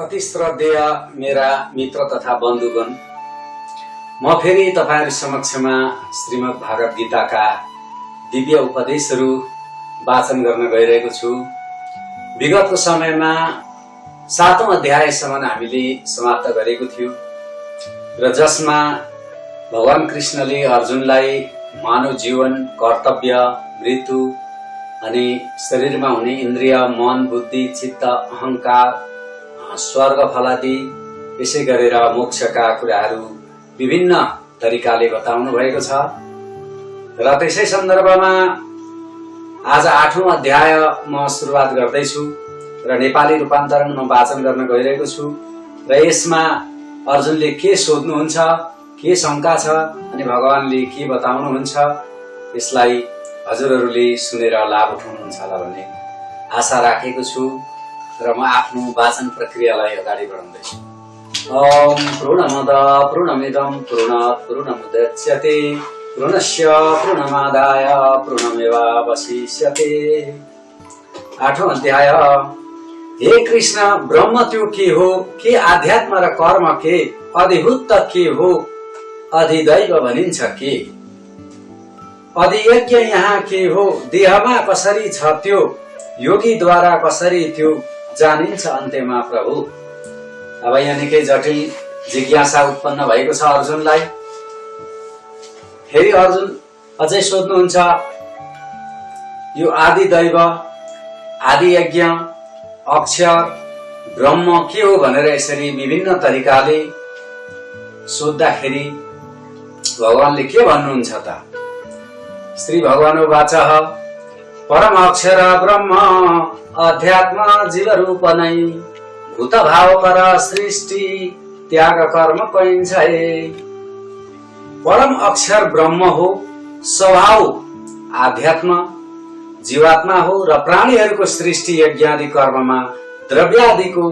अति श्रद्धेय मेरा मित्र तथा बन्धुगण, म फेरि तपाईहरु समक्षमा श्रीमद् भागवत गीताका दिव्य उपदेशहरू वाचन गर्न गइरहेको छु। विगतको समयमा 7औं अध्यायसम्म हामीले समाप्त गरेको थियौं र जसमा भगवान कृष्णले अर्जुनलाई मानव जीवन, कर्तव्य, मृत्यु अनि शरीरमा हुने इन्द्रिय, मन, बुद्धि, चित्त, अहंकार, स्वर्ग फलादि यसै गरेर मोक्षका कुराहरू विभिन्न तरिकाले बताउनु भएको छ र त्यसै सन्दर्भमा आज 8औं अध्याय म सुरुवात गर्दैछु र नेपाली रूपान्तरण म वाचन गर्न गइरहेको छु र यसमा अर्जुनले के सोध्नुहुन्छ, के शंका छ अनि भगवानले के बताउनुहुन्छ यसलाई हजुरहरूले सुनेर लाभ उठाउनुहुन्छ होला भन्ने आशा राखेको छु र म आफ्नो वाचन प्रक्रियालाई अगाडि बढाउँदैछु। ओम पूर्णमद पूर्णमिदं पूर्णात् पूर्णमुदच्यते पूर्णस्य पूर्णमादाय पूर्णमेवावशिष्यते। 8औं अध्याय। हे कृष्ण, ब्रह्म त्यो के हो, के आध्यात्म र कर्म के, अधिभूत के हो, अधिदैव भनिन्छ के, अधियज्ञ यहाँ के हो, देहमा कसरी छ त्यो, योगीद्वारा कसरी त्यो जानिन्छ अन्त्यमा प्रभु। अब यहाँ निकै जटिल जिज्ञासा उत्पन्न भएको छ अर्जुनलाई। फेरि अर्जुन अझै सोध्नुहुन्छ यो आदि दैव, आदि यज्ञ, अक्षर, ब्रह्म के हो भनेर यसरी विभिन्न तरिकाले सोध्दाखेरि भगवानले के भन्नुहुन्छ त? श्री भगवानुवाचः परम अक्षर ब्रह्म अध्यात्म जीव रूप नै भूत भाव पर सृष्टि त्याग कर्म कइन्छ। परम अक्षर ब्रह्म हो, स्वभाव आध्यात्म जीवात्मा हो र प्राणीहरूको सृष्टि यज्ञादि कर्ममा द्रव्यादिको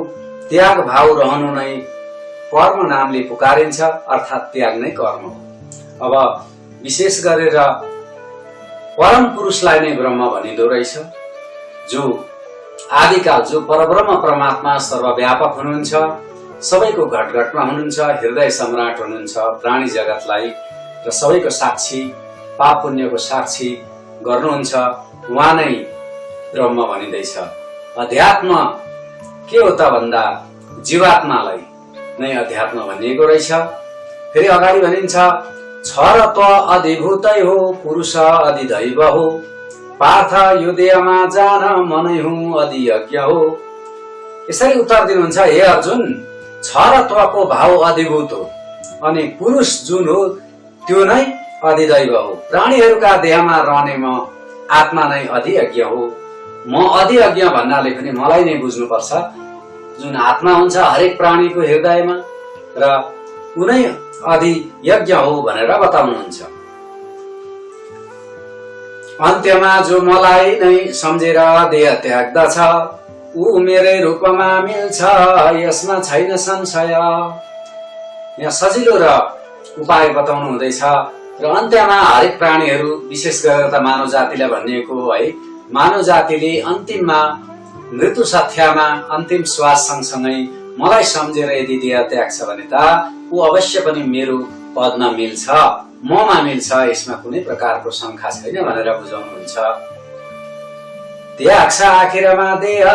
त्याग भाव रहनु नै कर्म नामले पुकारिन्छ, अर्थात् त्याग नै कर्म हो। अब विशेष गरेर परम पुरुषलाई नै ब्रह्म भनिदो रहेछ, जो आदिकाल, जो परब्रह्म परमात्मा सर्वव्यापक हुनुहुन्छ, सबैको घटघटमा हुनुहुन्छ, हृदय सम्राट हुनुहुन्छ, प्राणी जगतलाई र सबैको साक्षी, पाप पुण्यको साक्षी गर्नुहुन्छ, उहाँ नै ब्रह्म भनिदैछ। अध्यात्म के हो त भन्दा जीवात्मालाई नै अध्यात्म भनिएको रहेछ। फेरि अगाडि भनिन्छ छ र त्व अधिभूतै हो, पुरुष अधिदैव हो, पार्थ यो देहमा जान मनै हुँ अधियज्ञ हो। यसरी उत्तर दिनुहुन्छ, हे अर्जुन, छ र त्वको भाव अधिभूत हो अनि पुरुष जुन हो त्यो नै अधिदैव हो। प्राणीहरूका देहमा रहने म आत्मा नै अधियज्ञ हो। म अधियज्ञ भन्नाले पनि मलाई नै बुझ्नुपर्छ, जुन आत्मा हुन्छ हरेक प्राणीको हृदयमा र उनै अधियज्ञ हो भनेर बताउनुहुन्छ। अन्त्यमा जो मलाई नै सम्झेर देह त्याग्दछ ऊ मेरै रूपमा मिल्छ, यसमा छैन संशय। यहाँ सजिलो र उपाय बताउनु हुँदैछ र अन्त्यमा हरेक प्राणीहरू, विशेष गरेर त मानव जातिलाई भनिएको है, मानव जातिले अन्तिममा मृत्यु सत्यामा अन्तिम श्वास सँगसँगै मलाई सम्झेर यदि देह त्याग्छ भने त ऊ अवश्य पनि मेरो पदमा मिल्छ, ममा मिल्छ, यसमा कुनै प्रकारको शंका छैन भनेर बुझाउनुहुन्छ। त्याग्छ आखिरमा देह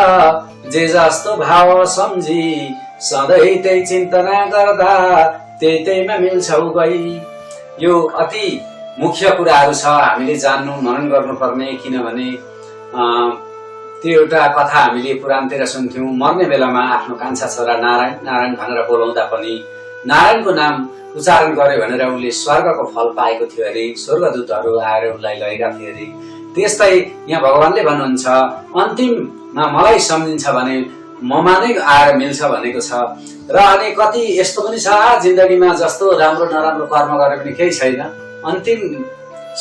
जे जस्तो भाव सम्झी, सधैँ त्यही चिन्तना गर्दा त्यहीमा मिल्छौ गई। यो अति मुख्य कुराहरू छ, हामीले जान्नु मनन गर्नुपर्ने। किनभने त्यो एउटा कथा हामीले पुराणतिर सुन्थ्यौं, मर्ने बेलामा आफ्नो कान्छा छोरा नारायण नारायण भनेर बोलाउँदा पनि नारायणको नाम उच्चारण गर्यो भनेर उसले स्वर्गको फल पाएको थियो अरे, स्वर्गदूतहरू आएर उसलाई लगेका थिए अरे। त्यस्तै यहाँ भगवानले भन्नुहुन्छ अन्तिममा मलाई सम्झिन्छ भने ममा नै आएर मिल्छ भनेको छ। र अनि कति यस्तो पनि छ जिन्दगीमा, जस्तो राम्रो नराम्रो कर्म गरे पनि केही छैन, अन्तिम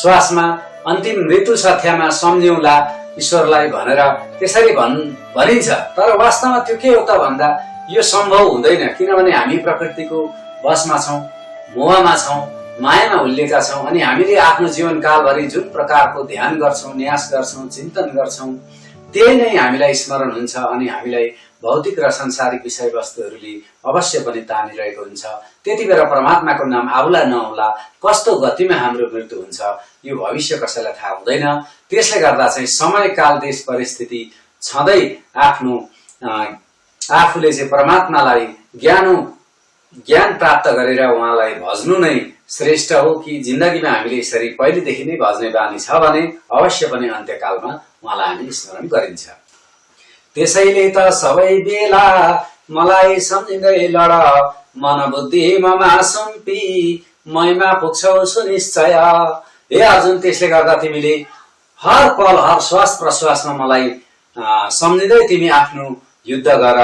श्वासमा, अन्तिम मृत्यु सत्यामा सम्झिउँला ईश्वरलाई भनेर त्यसरी भनिन्छ। तर वास्तवमा त्यो के हो त भन्दा यो सम्भव हुँदैन। किनभने हामी प्रकृतिको वशमा छौं, मोहमा छौं, मायामा हुल्लेका छौं अनि हामीले आफ्नो जीवनकालभरि जुन प्रकारको ध्यान गर्छौं, न्यास गर्छौं, चिन्तन गर्छौं त्यही नै हामीलाई स्मरण हुन्छ अनि हामीलाई भौतिक र संसारिक विषयवस्तुहरूले अवश्य पनि तानिरहेको हुन्छ। त्यति बेला परमात्माको नाम आउला नआउला, कस्तो गतिमा हाम्रो मृत्यु हुन्छ यो भविष्य कसैलाई थाहा हुँदैन। त्यसले गर्दा चाहिँ समय काल देश परिस्थिति छँदै आफूले चाहिँ परमात्मालाई ज्ञान प्राप्त गरेर उहाँलाई भज्नु नै श्रेष्ठ हो कि जिन्दगीमा हामीले यसरी पहिलेदेखि नै भज्ने बानी छ भने अवश्य पनि अन्त्यकालमा उहाँलाई हामी स्मरण गरिन्छ। त्यसैले त सबै बेला मलाई सम्झिँदै लड, मन बुद्धि ममा सुम्पी मैमा पुग्छौ सुनिश्चय। हे अर्जुन, त्यसले गर्दा तिमीले हर पल हर श्वास प्रश्वासमा मलाई सम्झिँदै तिमी आफ्नो युद्ध गर,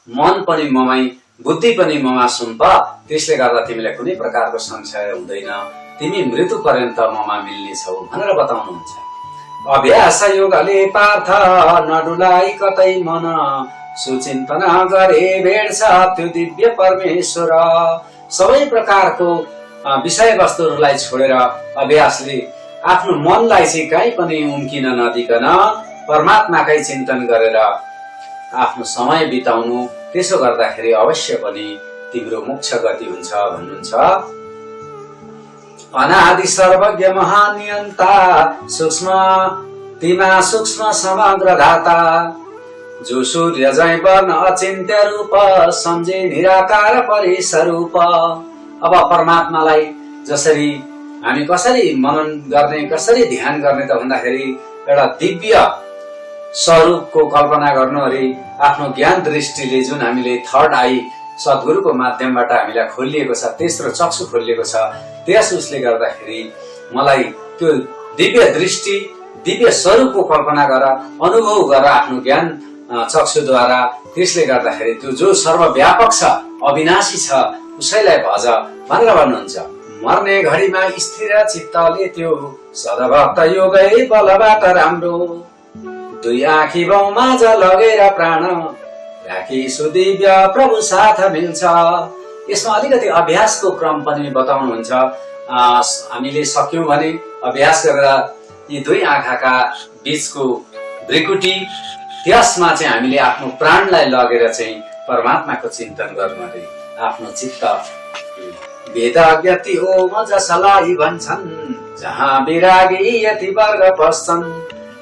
मन पनि ममै बुद्धि पनि ममा सुम्प। त्यसले गर्दा तिमीलाई कुनै प्रकारको संशय हुँदैन, तिमी मृत्यु पर्यन्त ममा मिल्नेछौ भनेर बताउनुहुन्छ। अभ्यास योगले पार्थ नडुलाई कतै मन, सुचिन्तन गरे भेट्छ त्यो दिव्य परमेश्वर। सबै प्रकारको विषय वस्तुहरूलाई छोडेर अभ्यासले आफ्नो मनलाई चाहिँ कहीँ पनि उम्किन नदिकन परमात्माकै चिन्तन गरेर आफ्नो समय बिताउनु। त्यसो गर्दाखेरि अवश्य पनि तिम्रो मोक्ष गति हुन्छ भन्नुहुन्छ। अनादि सर्वज्ञ महानियन्ता सूक्ष्म तिमा सूक्ष्म समग्र धाता, जो सूर्य जै वर्ण अचिन्त्य रूप, सम्झे निराकार परिस्वरूप। अब परमात्मालाई जसरी हामी कसरी मनन गर्ने, कसरी ध्यान गर्ने त भन्दाखेरि एउटा दिव्य स्वरूपको कल्पना गर्नु अरे आफ्नो ज्ञान दृष्टिले जुन हामीले थर्ड आई सद्गुरुको माध्यमबाट हामीलाई खोलिएको छ, तेस्रो चक्षु खोलिएको छ, त्यस उसले गर्दाखेरि मलाई त्यो दिव्य दृष्टि दिव्य स्वरूपको कल्पना गर, अनुभव गर आफ्नो ज्ञान चक्षुद्वारा। त्यसले गर्दाखेरि त्यो जो सर्वव्यापक छ, अविनाशी छ, उसैलाई भज भनेर भन्नुहुन्छ। मर्ने घडीमा स्थिर चित्तले त्यो सदभक्त योगै बलबाट राम्रो, दुई आँखी बाउमाझ लगेर प्राण राखी सुदिव्य प्रभु साथ मिल्छ। यसमा अलिकति अभ्यासको क्रम पनि बताउनुहुन्छ। हामीले सक्यौं भने अभ्यास गरेर यी दुई आँखाका बीचको भ्रिकुटी, त्यसमा चाहिँ हामीले आफ्नो प्राणलाई लगेर चाहिँ परमात्माको चिन्तन गर्नु अरे आफ्नो चित्त। वेदज्ञ हो जसलाई भन्छन्, जहाँ विरागी यति वर्ग पस्छन्,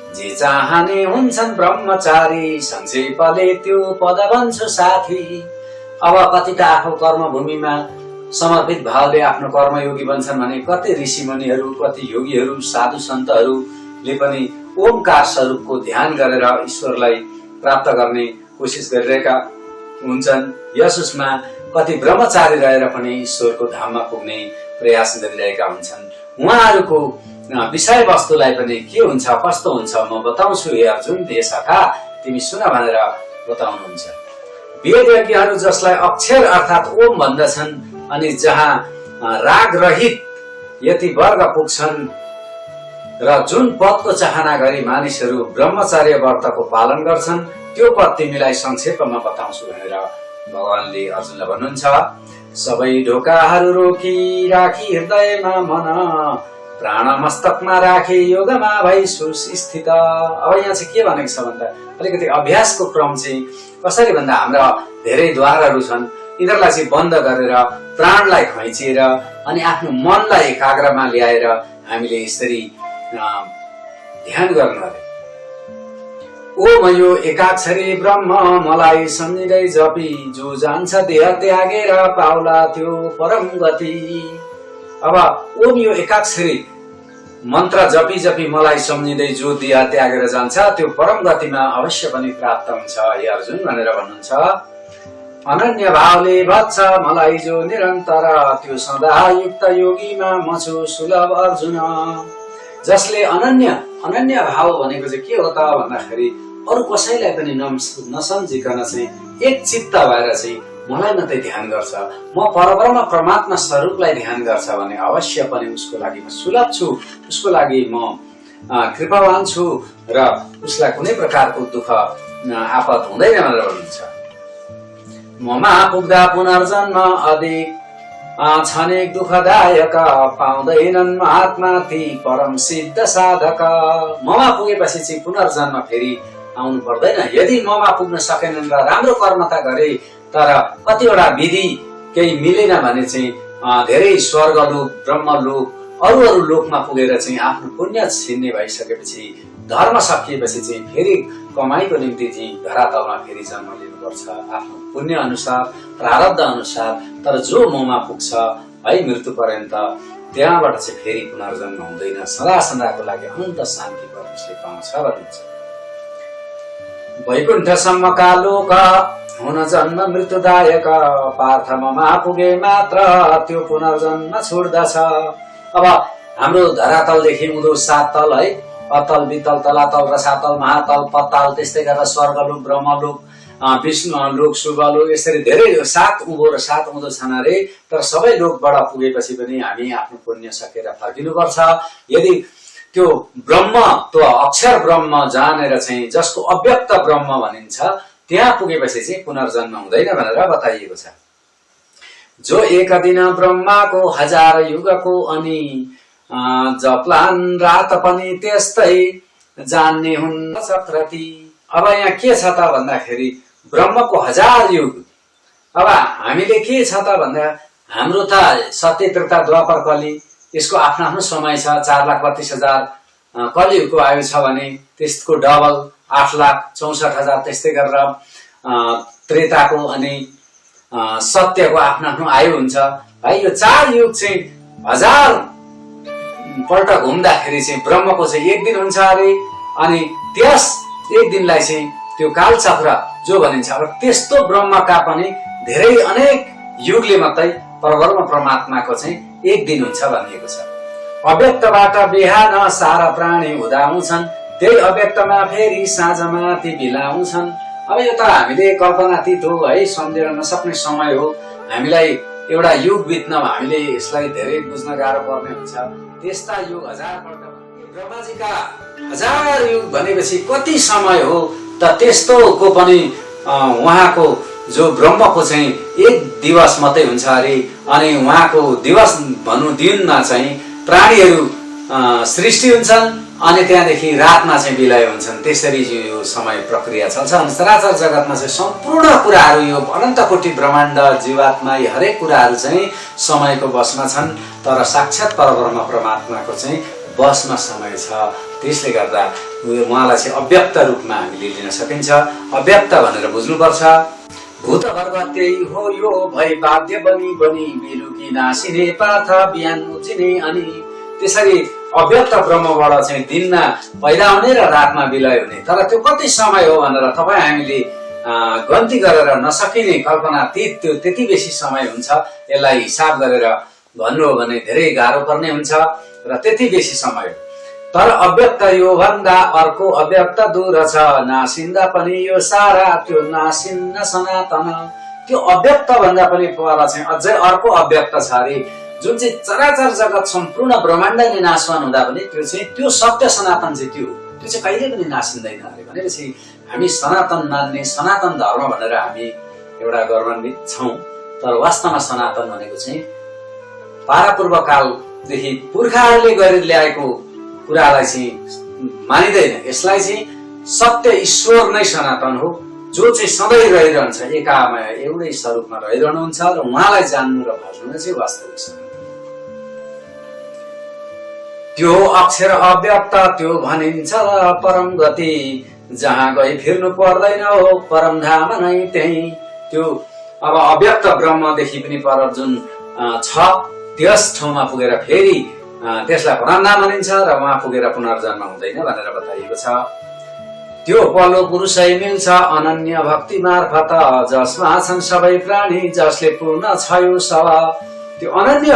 जे चाहने हुन्छन् ब्रह्मचारी, संक्षेपले त्यो पद भन्छु साथी। अब कतिका आफ्नो कर्मभूमिमा समर्पित भावले आफ्नो कर्मयोगी बन्छन् भने कति ऋषि मुनिहरू, कति योगीहरू, साधु सन्तहरूले पनि ओमकार स्वरूपको ध्यान गरेर ईश्वरलाई प्राप्त गर्ने कोसिस गरिरहेका हुन्छन्। यसमा कति ब्रह्मचारी रहेर पनि ईश्वरको धाममा पुग्ने प्रयास गरिरहेका हुन्छन्। उहाँहरूको विषय वस्तुलाई पनि के हुन्छ कस्तो हुन्छ म बताउँछु हे अर्जुन, हे सखा तिमी सुन भनेर बताउनुहुन्छ। वेद यज्ञहरू जसलाई अक्षर अर्थात ओम भन्दछन्, अनि जहाँ राग रहित यति वर्ग पुग्छन् र जुन पदको चाहना गरी मानिसहरू ब्रह्मचर्य व्रतको पालन गर्छन्, त्यो पद तिमीलाई संक्षेपमा बताउँछु भनेर भगवानले अर्जुनलाई भन्नुहुन्छ। सबै ढोकाहरू रोकी राखी हृदयमा मन, प्राण मस्तकमा राखे योगमा भई सुस्थित। अब यहाँ चाहिँ के भनेको छ भन्दा अलिकति अभ्यासको क्रम चाहिँ कसरी भन्दा हाम्रा धेरै द्वारहरू छन्, यिनीहरूलाई चाहिँ बन्द गरेर प्राणलाई खैचिएर अनि आफ्नो मनलाई एकाग्रमा ल्याएर हामीले यसरी ध्यान गर्नु अरे। ओम यो एकाक्षरी ब्रह्म मलाई सम्झिँदै जपी, जो जान्छ देह त्यागेर पाउला त्यो परम गति। अब ओम यो एकाक्षरी मन्त्र जपी जपी मलाई सम्झिँदै जो देह त्यागेर जान्छ त्यो परम गतिमा अवश्य पनि प्राप्त हुन्छ हे अर्जुन भनेर भन्नुहुन्छ। अनन्य भावले भन्छ मलाई जो निरन्तर, त्यो सदा युक्त योगीमा म छु सुलभ अर्जुन। जसले अनन्य भाव भनेको चाहिँ के हो त भन्दाखेरि अरू कसैलाई पनि नसम्झिकन चाहिँ एक चित्त भएर चाहिँ मलाई मात्रै ध्यान गर्छ, म परब्रह्म परमात्मा स्वरूपलाई ध्यान गर्छ भने अवश्य पनि उसको लागि म सुलभ छु, उसको लागि म कृपावान छु र उसलाई कुनै प्रकारको दुःख आपत हुँदैन भनेर भन्नुहुन्छ। ममा पुग्दा पुनर्जन्म अधिक छनेक दुःखदायक, पाउँदैनन् महात्मा ती परम सिद्ध साधक। ममा पुगेपछि चाहिँ पुनर्जन्म फेरि आउनु पर्दैन। यदि ममा पुग्न सकेनन् र राम्रो कर्मता गरे तर कतिवटा विधि केही मिलेन भने चाहिँ धेरै स्वर्गलोक, ब्रह्मलोक, अरू लोकमा पुगेर चाहिँ आफ्नो पुण्य छिन्ने भइसकेपछि, धर्म सकिएपछि चाहिँ फेरि कमाइको निम्ति चाहिँ धरातलमा फेरि जन्म लिनुपर्छ आफ्नो पुण्य अनुसार, प्रारब्ध अनुसार। तर जो ममा पुग्छ है मृत्यु पर्यन्त, त्यहाँबाट चाहिँ फेरि पुनर्जन्म हुँदैन, सदा सदाको लागि अनन्त शान्ति परमेश्वरले पाउँछ भनिन्छ। वैकुण्ठसम्मका लोक हुन जन्म मृत्युदायक, पार्थ ममा पुगे मात्र त्यो पुनर्जन्म छुट्दछ। अब हाम्रो धरातलदेखि उँधो 7 तल है, अतल, वितल, तलातल, रसातल, महातल, पताल, त्यस्तै गरेर स्वर्गलोक, ब्रह्मलोक, विष्णु लोक, शुभलोक, यसरी धेरै 7 उँभो र 7 उँधो छन् अरे। तर सबै लोकबाट पुगेपछि पनि हामी आफ्नो पुण्य सकेर फर्किनुपर्छ। यदि त्यो ब्रह्म, त्यो अक्षर ब्रह्म जानेर चाहिँ जसको अव्यक्त ब्रह्म भनिन्छ, त्यहाँ पुगेपछि चाहिँ पुनर्जन्म हुँदैन भनेर बताइएको छ। जो एक दिन ब्रह्माको 1000 युगको अनि जप्लान रात पनि त्यस्तै जान्ने हुन् चक्रती। अब यहाँ के छ त भन्दाखेरि ब्रह्मको 1000 युग। अब हामीले के छ त भन्दा हाम्रो त सत्य त्रेता द्वापर कली, यसको आफ्नो आफ्नो समय छ। 4,32,000 कलियुगको आयु छ भने त्यसको डबल 8,64,000, त्यस्तै गरेर त्रेताको अनि सत्यको आफ्नो आफ्नो आयु हुन्छ है। यो 4 युग चाहिँ 1000 पल्ट घुम्दाखेरि चाहिँ ब्रह्मको चाहिँ 1 दिन हुन्छ अरे। अनि त्यस 1 दिनलाई चाहिँ त्यो कालचक्र जो भनिन्छ। अब त्यस्तो ब्रह्मका पनि धेरै अनेक युगले मात्रै परब्रह्म परमात्माको चाहिँ 1 दिन हुन्छ भनिएको छ। अव्यक्तबाट बिहान सारा प्राणी उदाउँछन्, त्यही अव्यक्तमा फेरि साँझमा ती बिलाउँछन्। अब यो त हामीले कल्पनातीत हो है, सम्झेर नसक्ने समय हो। हामीलाई एउटा युग बित्नमा हामीले यसलाई धेरै बुझ्न गाह्रो पर्ने हुन्छ। त्यस्ता युग 1000 पल्ट, ब्रह्माजीका 1000 युग भनेपछि कति समय हो त। त्यस्तोको पनि उहाँको जो ब्रह्मको चाहिँ 1 दिवस मात्रै हुन्छ अरे। अनि उहाँको दिवस भनौँ दिनमा चाहिँ प्राणीहरू सृष्टि हुन्छन् अनि त्यहाँदेखि रातमा चाहिँ विलय हुन्छन्। त्यसरी यो समय प्रक्रिया चल्छ। अनि चराचर जगतमा चाहिँ सम्पूर्ण कुराहरू, यो अनन्त कोटि ब्रह्माण्ड, जीवात्मा, यी हरेक कुराहरू चाहिँ समयको बसमा छन्। तर साक्षात् परब्रह्म परमात्माको चाहिँ बसमा समय छ। त्यसले गर्दा उहाँलाई चाहिँ अव्यक्त रूपमा हामीले लिन सकिन्छ। अव्यक्त भनेर बुझ्नुपर्छ। भूतवर्ग त्यही हो यो भई बाध्य बनी बनी बेलुकी नासिने पाथ बिहान उजिने। अनि त्यसरी अव्यक्त ब्रह्मबाट चाहिँ दिनमा पैदा हुने र रातमा विलय हुने। तर त्यो कति समय हो भनेर तपाईँ हामीले गन्ती गरेर नसकिने, कल्पनातीत त्यो त्यति बेसी समय हुन्छ। यसलाई हिसाब गरेर भन्नु हो भने धेरै गाह्रो पर्ने हुन्छ र त्यति बेसी समय। तर अव्यक्त यो भन्दा अर्को अव्यक्त दूर छ, नासिन्दा पनि यो सारा त्यो नासिन्न सनातन। त्यो अव्यक्त भन्दा पनि पर चाहिँ अझै अर्को अव्यक्त छ अरे, जुन चाहिँ चराचर जगत सम्पूर्ण ब्रह्माण्ड नै नाशवान हुँदा पनि त्यो चाहिँ त्यो सत्य सनातन चाहिँ त्यो चाहिँ कहिले पनि नासिँदैन अरे। भनेपछि हामी सनातन मान्ने, सनातन धर्म भनेर हामी एउटा गौरवान्वित छौँ। तर वास्तवमा सनातन भनेको चाहिँ पारापूर्व कालदेखि पुर्खाहरूले गरेर ल्याएको कुरालाई चाहिँ मानिँदैन। यसलाई चाहिँ सत्य ईश्वर नै सनातन हो, जो चाहिँ सधैँ रहिरहन्छ, एकामा एउटै स्वरूपमा रहिरहनुहुन्छ र उहाँलाई जान्नु र भज्नु चाहिँ वास्तविक सनातन। त्यो अक्षर अव्यक्त त्यो भनिन्छ परम गति, जहाँ गई फिर्नु पर्दैन हो परम धाम नै त्यही। त्यो अब अव्यक्त ब्रह्मदेखि पनि पर जुन छ त्यस ठाउँमा पुगेर फेरि त्यसलाई परमधाम भनिन्छ र उहाँ पुगेर पुनर्जन्म हुँदैन भनेर बताइएको छ। त्यो पल्लो पुरुषै मिल्छ अनन्य भक्ति मार्फत, जसमा छन् सबै प्राणी जसले पूर्ण छ यो सब। त्यो अनन्य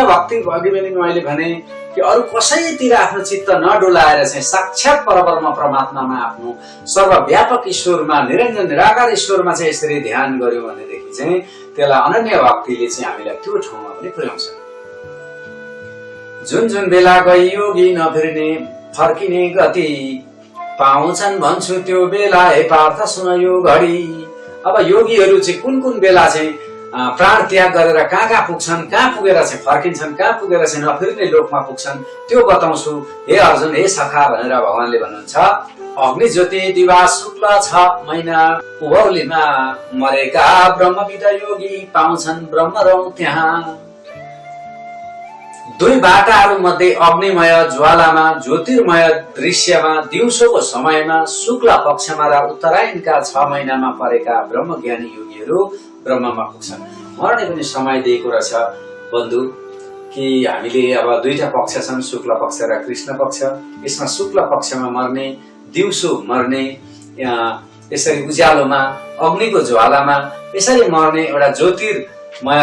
भक्ति अघि पनि मैले भने कि अरू कसैतिर आफ्नो चित्त नडुलाएर चाहिँ साक्षात् परब्रह्म परमात्मामा, आफ्नो सर्वव्यापक ईश्वरमा, निरञ्जन निराकार ईश्वरमा चाहिँ यसरी ध्यान गर्यो भनेदेखि चाहिँ त्यसलाई अनन्य भक्तिले चाहिँ हामीलाई त्यो ठाउँमा पनि पुर्याउँछ। जुन जुन बेला गई योगी नफिर्ने फर्किने गति, पाउँछन् भन्छु त्यो बेला हे पार्थ सुन यो घडी। अब योगीहरू चाहिँ कुन कुन बेला चाहिँ प्राण त्याग गरेर कहाँ कहाँ पुग्छन्, कहाँ पुगेर चाहिँ फर्किन्छन्, कहाँ पुगेर चाहिँ नफिर्ने लोकमा पुग्छन् त्यो बताउँछु हे अर्जुन, हे सखा भनेर भगवानले भन्नुहुन्छ। अग्नि ज्योति दिवा शुक्ल 6 महिना उभौलीमा मरेका ब्रह्मविद योगी पाउँछन् ब्रह्म रौँ त्यहाँ। दुई बाटाहरू मध्ये अग्निमय ज्वालामा ज्योतिर्मय दृश्यमा दिउँसोको समयमा शुक्ल पक्षमा र उत्तरायणका 6 महिनामा परेका ब्रह्मज्ञानी योगीहरू ब्रह्ममा पुग्छन्। मर्ने पनि समय दिएको रहेछ बन्धु कि हामीले अब दुईटा पक्ष छन्, शुक्ल पक्ष र कृष्ण पक्ष। यसमा शुक्ल पक्षमा मर्ने, दिउँसो मर्ने, यसरी उज्यालोमा अग्निको ज्वालामा यसरी मर्ने एउटा ज्योतिर्मय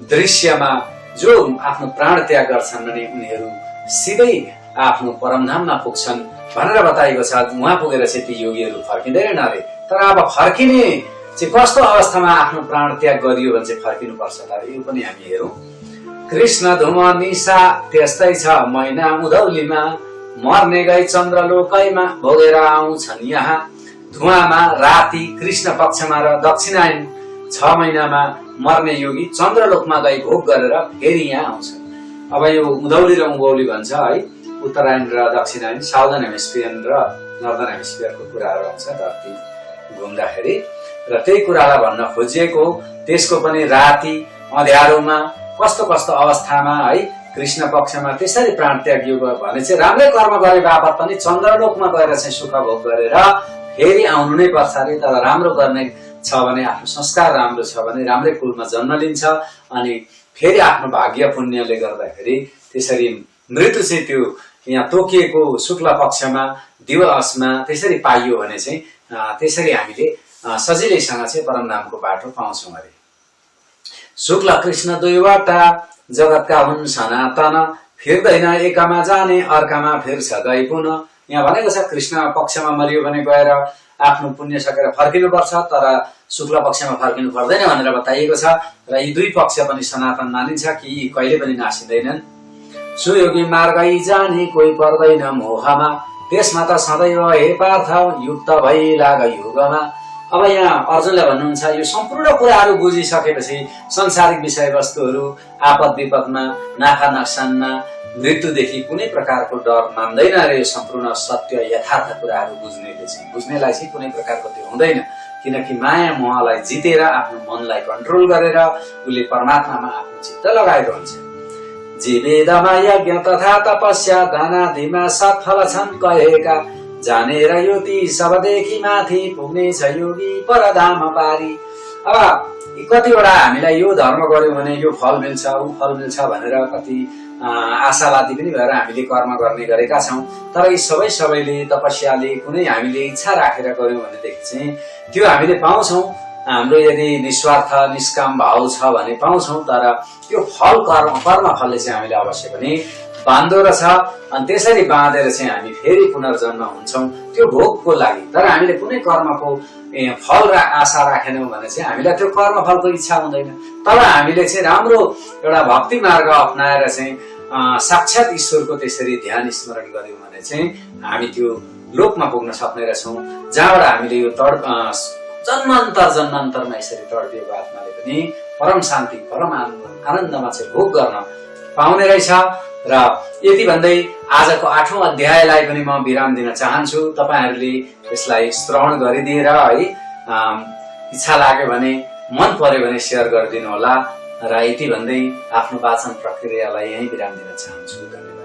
दृश्यमा जो आफ्नो प्राण त्याग गर्छन् भने उनीहरू सिधै आफ्नो परमधाममा पुग्छन् भनेर बताएको छ। उहाँ पुगेर चाहिँ ती योगीहरू फर्किँदैन अरे। तर अब फर्किने चाहिँ कस्तो अवस्थामा आफ्नो प्राण त्याग गरियो भने चाहिँ फर्किनु पर्छ त, यो पनि हामी हेरौँ। कृष्ण धुम निशा त्यस्तै छ महिना उधौलीमा मर्ने गई चन्द्रलोकैमा भोगेर आउँछन् यहाँ। धुवामा राति कृष्ण पक्षमा र दक्षिणायन 6 महिनामा मर्ने योगी चन्द्रलोकमा गई भोग गरेर फेरि यहाँ आउँछन्। अब यो उधौली र उभौली भन्छ है, उत्तरायण र दक्षिणायन, साउदर्न हेमिस्फियर र नर्दर्न हेमिस्फियरको कुराहरू आउँछ धरती घुम्दाखेरि। र त्यही कुरालाई भन्न खोजिएको, त्यसको पनि राति अँध्यारोमा कस्तो कस्तो अवस्थामा है कृष्ण पक्षमा त्यसरी प्राण त्यागियो भने चाहिँ राम्रै कर्म गरे बापत पनि चन्द्रलोकमा गएर चाहिँ सुख भोग गरेर फेरि आउनु नै पर्छ अरे। तर राम्रो गर्ने छ भने, आफ्नो संस्कार राम्रो छ भने राम्रै कुलमा जन्म लिन्छ अनि फेरि आफ्नो भाग्य पुण्यले गर्दाखेरि त्यसरी मृत्यु चाहिँ त्यो यहाँ तोकिएको शुक्ल पक्षमा दिवसमा त्यसरी पाइयो भने चाहिँ त्यसरी हामीले सजिलैसँग चाहिँ परमधामको बाटो पाउँछौँ अरे। शुक्ल कृष्ण दुईवटा जगतका हुन् सनातन, फिर्दैन एकामा जाने अर्कामा फिर्छ गई पुनः। यहाँ भनेको छ कृष्ण पक्षमा मरियो भने गएर आफ्नो पुण्य सकेर फर्किनुपर्छ, तर शुक्ल पक्षमा फर्किनु पर्दैन भनेर बताइएको छ। र यी दुई पक्ष पनि सनातन मानिन्छ कि यी कहिले पनि नासिँदैनन्। सुयोगी मार्गै जाने कोही पर्दैन मोहमा, त्यसमा त सदैव हे पार्थ युक्त भई लाग युगमा। अब यहाँ अर्जुनले भन्नुहुन्छ यो सम्पूर्ण कुराहरू बुझिसकेपछि संसारिक विषयवस्तुहरू आपद विपदमा, नाफा नोक्सानमा, मृत्युदेखि कुनै प्रकारको डर मान्दैन रे। यो सम्पूर्ण सत्य यथार्थ कुराहरू बुझ्नेलाई चाहिँ कुनै प्रकारको त्यो हुँदैन, किनकि माया मोहलाई जितेर आफ्नो मनलाई कन्ट्रोल गरेर उसले परमात्मामा आफ्नो चित्त लगाएको हुन्छ। जे वेदमा यज्ञ तथा तपस्या दानादिमा सत्फल छन् कहेका, जानेर यो ती सबदेखि माथि पुग्ने छ योगी परधाम पारी। अब कतिवटा हामीलाई यो धर्म गर्यो भने यो फल मिल्छ, ऊ फल मिल्छ भनेर कति आशावादी पनि भएर हामीले कर्म गर्ने गरेका छौँ। तर यी सबैले तपस्याले कुनै हामीले इच्छा राखेर गर्यौँ भनेदेखि चाहिँ त्यो हामीले पाउँछौँ। हाम्रो यदि निस्वार्थ निष्काम भाव छ भने पाउँछौँ, तर त्यो फल कर्म फलले चाहिँ हामीले अवश्य पनि बाँध्दो रहेछ। अनि त्यसरी बाँधेर चाहिँ हामी फेरि पुनर्जन्म हुन्छौँ त्यो भोगको लागि। तर हामीले कुनै कर्मको फल र आशा राखेनौँ भने चाहिँ हामीलाई त्यो कर्म फलको इच्छा हुँदैन। तर हामीले चाहिँ राम्रो एउटा भक्ति मार्ग अप्नाएर चाहिँ साक्षात ईश्वरको त्यसरी ध्यान स्मरण गर्यौँ भने चाहिँ हामी त्यो लोकमा पुग्न सक्ने रहेछौँ, जहाँबाट हामीले यो जन्मान्तरमा यसरी तडपिएको आत्माले पनि परम शान्ति परम आनन्दमा चाहिँ भोग गर्न पाउने रहेछ। र यति भन्दै आजको 8औं अध्यायलाई पनि म विराम दिन चाहन्छु। तपाईहरूले यसलाई श्रवण गरिदिएर है इच्छा लाग्यो भने, मन पर्यो भने शेयर गरिदिनु होला। र यति भन्दै आफ्नो वाचन प्रक्रियालाई यही विराम दिन चाहन्छु। धन्यवाद।